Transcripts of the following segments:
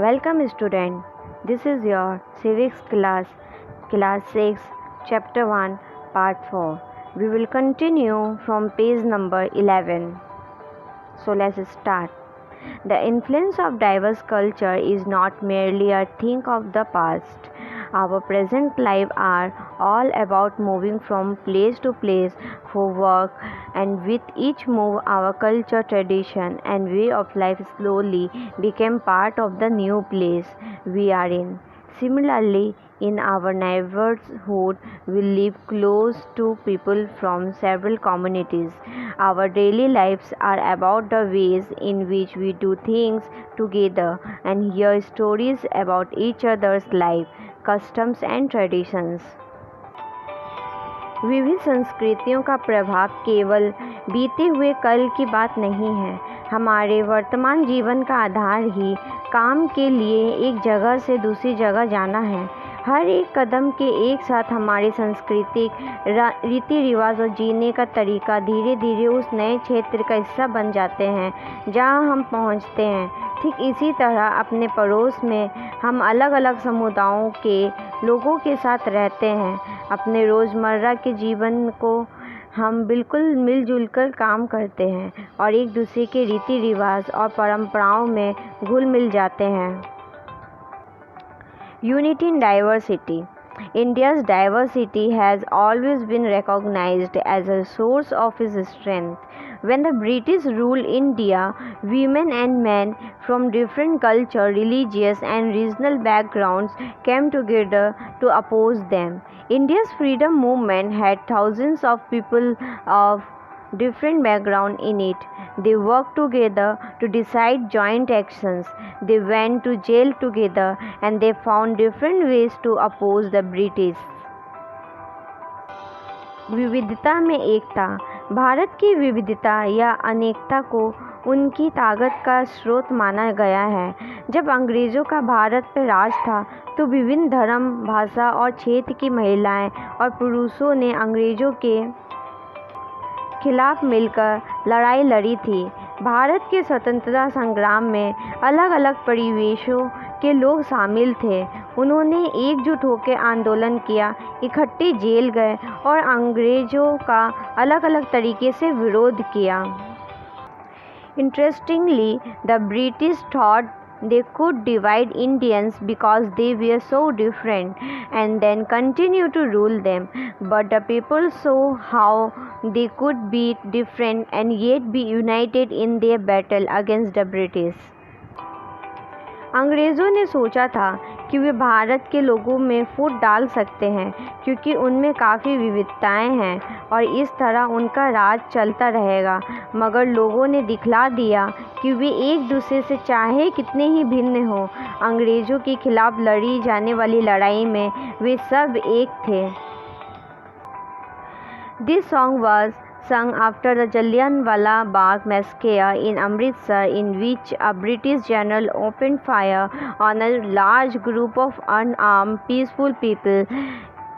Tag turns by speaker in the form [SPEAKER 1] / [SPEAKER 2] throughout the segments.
[SPEAKER 1] Welcome student. This is your civics class 6, chapter 1, part 4. We will continue from page number 11. So let's start. The influence of diverse culture is not merely a thing of the past. Our present life are all about moving from place to place for work, and with each move our culture, tradition and way of life slowly became part of the new place we are in. Similarly, in our neighborhood, we live close to people from several communities. Our daily lives are about the ways in which we do things together and hear stories about each other's life, customs and traditions. विविध संस्कृतियों का प्रभाव केवल बीते हुए कल की बात नहीं है। हमारे वर्तमान जीवन का आधार ही काम के लिए एक जगह से दूसरी जगह जाना है। हर एक कदम के एक साथ हमारे सांस्कृतिक रीति रिवाज और जीने का तरीका धीरे धीरे उस नए क्षेत्र का हिस्सा बन जाते हैं जहां हम पहुंचते हैं। ठीक इसी तरह अपने पड़ोस में हम अलग अलग समुदायों के लोगों के साथ रहते हैं। अपने रोज़मर्रा के जीवन को हम बिल्कुल मिलजुल कर काम करते हैं और एक दूसरे के रीति रिवाज और परंपराओं में घुल मिल जाते हैं। Unity in diversity. India's diversity has always been recognized as a source of its strength. When the British ruled India, women and men from different culture, religious and regional backgrounds came together to oppose them. India's freedom movement had thousands of people of different background in it. They worked together to decide joint actions. They went to jail together and they found different ways to oppose the British. विविधता में एकता. भारत की विविधता या अनेकता को उनकी ताकत का स्रोत माना गया है। जब अंग्रेज़ों का भारत पर राज था तो विभिन्न धर्म, भाषा और क्षेत्र की महिलाएं और पुरुषों ने अंग्रेज़ों के खिलाफ मिलकर लड़ाई लड़ी थी। भारत के स्वतंत्रता संग्राम में अलग अलग परिवेशों के लोग शामिल थे। उन्होंने एकजुट होकर आंदोलन किया, इकट्ठे जेल गए और अंग्रेज़ों का अलग अलग तरीके से विरोध किया। Interestingly, the British thought they could divide Indians because they were so different and then continue to rule them. But the people saw how they could be different and yet be united in their battle against the British. अंग्रेज़ों ने सोचा था कि वे भारत के लोगों में फूट डाल सकते हैं क्योंकि उनमें काफ़ी विविधताएं हैं और इस तरह उनका राज चलता रहेगा। मगर लोगों ने दिखला दिया कि वे एक दूसरे से चाहे कितने ही भिन्न हों, अंग्रेज़ों के खिलाफ लड़ी जाने वाली लड़ाई में वे सब एक थे। This song was sung after the Jallianwala Bagh massacre in Amritsar, in which a British general opened fire on a large group of unarmed, peaceful people,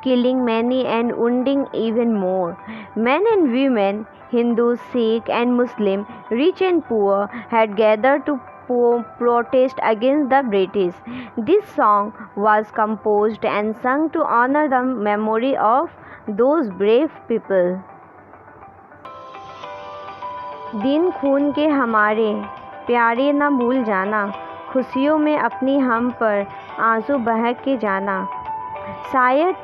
[SPEAKER 1] killing many and wounding even more. Men and women, Hindus, Sikh and Muslim, rich and poor, had gathered to protest against the British. This song was composed and sung to honor the memory of those brave people. दिन खून के हमारे प्यारे न भूल जाना, खुशियों में अपनी हम पर आंसू बहा के जाना। शायद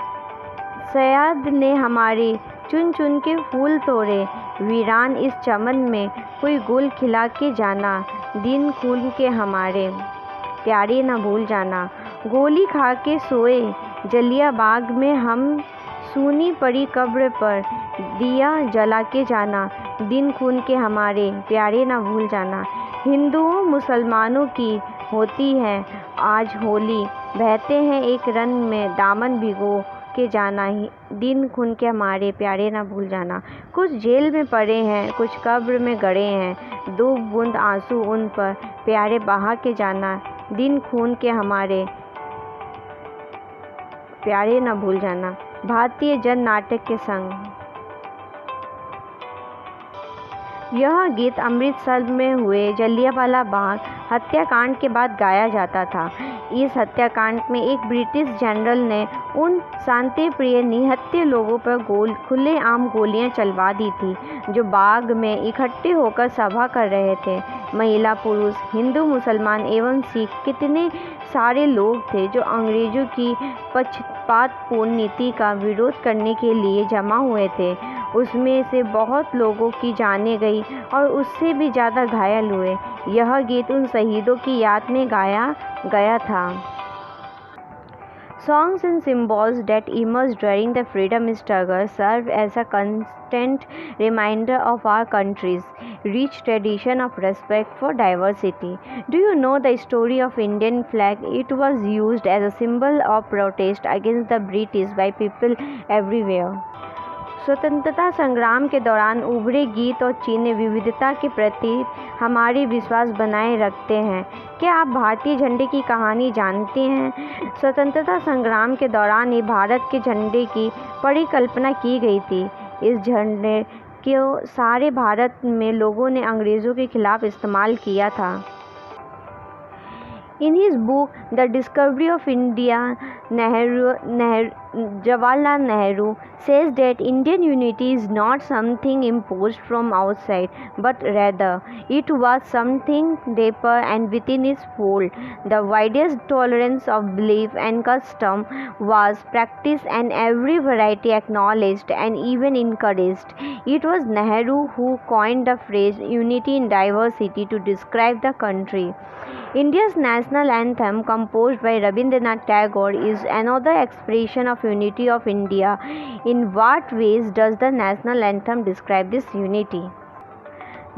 [SPEAKER 1] ने हमारे चुन चुन के फूल तोड़े, वीरान इस चमन में कोई गुल खिला के जाना। दिन खून के हमारे प्यारे न भूल जाना। गोली खा के सोए जलिया बाग में हम, सूनी पड़ी कब्र पर दिया जला के जाना। दिन खून के हमारे प्यारे न भूल जाना। हिंदुओं मुसलमानों की होती है आज होली, बहते हैं एक रन में दामन भिगो के जाना। दिन खून के हमारे प्यारे न भूल जाना। कुछ जेल में पड़े हैं, कुछ कब्र में गड़े हैं, दो बूंद आंसू उन पर प्यारे बहा के जाना। दिन खून के हमारे प्यारे न भूल जाना। भारतीय जन नाटक के संग यह गीत अमृतसर में हुए जलियांवाला बाग हत्याकांड के बाद गाया जाता था। इस हत्याकांड में एक ब्रिटिश जनरल ने उन शांतिप्रिय निहत्थे लोगों पर खुलेआम गोलियां चलवा दी थी जो बाग में इकट्ठे होकर सभा कर रहे थे। महिला, पुरुष, हिंदू, मुसलमान एवं सिख कितने सारे लोग थे जो अंग्रेजों की पक्षपातपूर्ण नीति का विरोध करने के लिए जमा हुए थे। उसमें से बहुत लोगों की जानें गई और उससे भी ज़्यादा घायल हुए। यह गीत उन शहीदों की याद में गाया गया था। Songs and symbols that emerged during the freedom struggle serve as a constant reminder of our country's rich tradition of respect for diversity. Do you know the story of Indian flag? It was used as a symbol of protest against the British by people everywhere. स्वतंत्रता संग्राम के दौरान उभरे गीत और चिन्ह विविधता के प्रति हमारी विश्वास बनाए रखते हैं। क्या आप भारतीय झंडे की कहानी जानते हैं? स्वतंत्रता संग्राम के दौरान ही भारत के झंडे की परिकल्पना की गई थी। इस झंडे को सारे भारत में लोगों ने अंग्रेज़ों के खिलाफ इस्तेमाल किया था। In his book, The Discovery of India, Jawaharlal Nehru says that Indian unity is not something imposed from outside, but rather it was something deeper and within its fold. The widest tolerance of belief and custom was practiced and every variety acknowledged and even encouraged. It was Nehru who coined the phrase unity in diversity to describe the country. India's national anthem, composed by Rabindranath Tagore, is another expression of unity of India. In what ways does the national anthem describe this unity?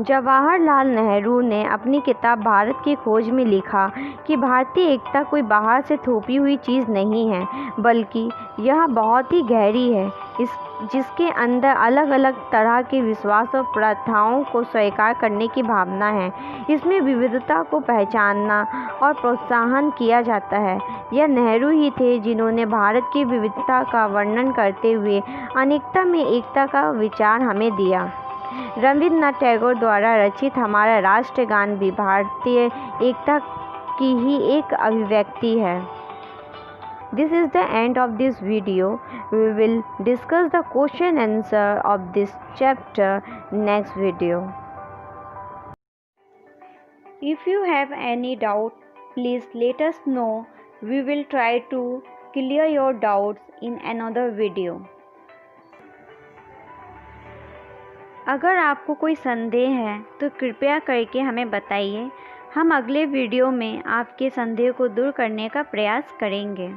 [SPEAKER 1] Jawaharlal Nehru ने अपनी किताब भारत की खोज में लिखा कि भारतीय एकता कोई बाहर से थोपी हुई चीज़ नहीं है, बल्कि यह बहुत ही गहरी है, जिसके अंदर अलग अलग तरह के विश्वास और प्रथाओं को स्वीकार करने की भावना है। इसमें विविधता को पहचानना और प्रोत्साहन किया जाता है। यह नेहरू ही थे जिन्होंने भारत की विविधता का वर्णन करते हुए अनेकता में एकता का विचार हमें दिया। रविन्द्रनाथ टैगोर द्वारा रचित हमारा राष्ट्रगान भी भारतीय एकता की ही एक अभिव्यक्ति है। This is the end of this video. We will discuss the question answer of this chapter next video. If you have any doubt, please let us know. We will try to clear your doubts in another video. अगर आपको कोई संदेह है तो कृपया करके हमें बताइए। हम अगले वीडियो में आपके संदेह को दूर करने का प्रयास करेंगे।